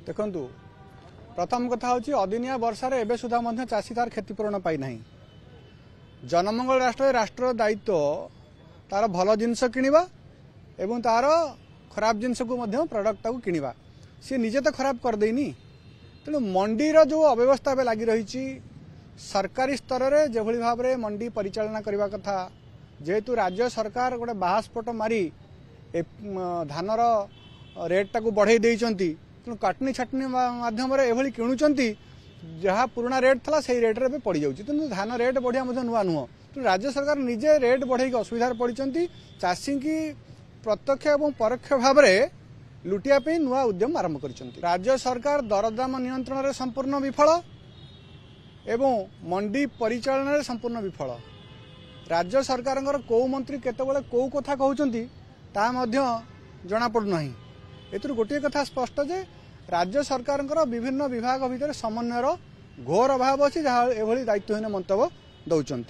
देखु प्रथम कथा हूँ अदिनिया वर्षार एवं सुधा चाषी तार क्षतिपूरण पाई ना जनमंगल राष्ट्र राष्ट्र दायित्व तार भल जिनस किणवा एवं तार खराब जिनस को प्रडक्ट किणवा सी निजे तो खराब करदेनी तेणु मंडीर जो अव्यवस्था लगी रही सरकारी स्तर में जो भाव में मंडी परिचालना करने कथा जेहेतु राज्य सरकार गोटे बाहास्फोट मारी धानर रेट टाक बढ़ई देती तेणु काटनी छाटनी मध्यम एभली किणुंट जहाँ पुराना रेट था से रेट रे पड़ जाऊँगी तेणु धान रेट बढ़िया नुआ नुह तेणु राज्य सरकार निजे रेट बढ़े असुविधा पड़ती चाषी की प्रत्यक्ष और परोक्ष भाव में लुटिया नुआ उद्यम आरंभ कर राज्य सरकार दरदाम नियंत्रण में संपूर्ण विफल एवं मंडी परिचालन में संपूर्ण विफल राज्य सरकार कौ मंत्री केतबेले कौ कथा कहते जना पड़ना एथुर गोटे कथा स्पष्ट जे राज्य सरकार विभिन्न विभाग भितर समन्वयर घोर अभाव अच्छी जहाँ एभली दायित्वहीन मंतव्य दौरान।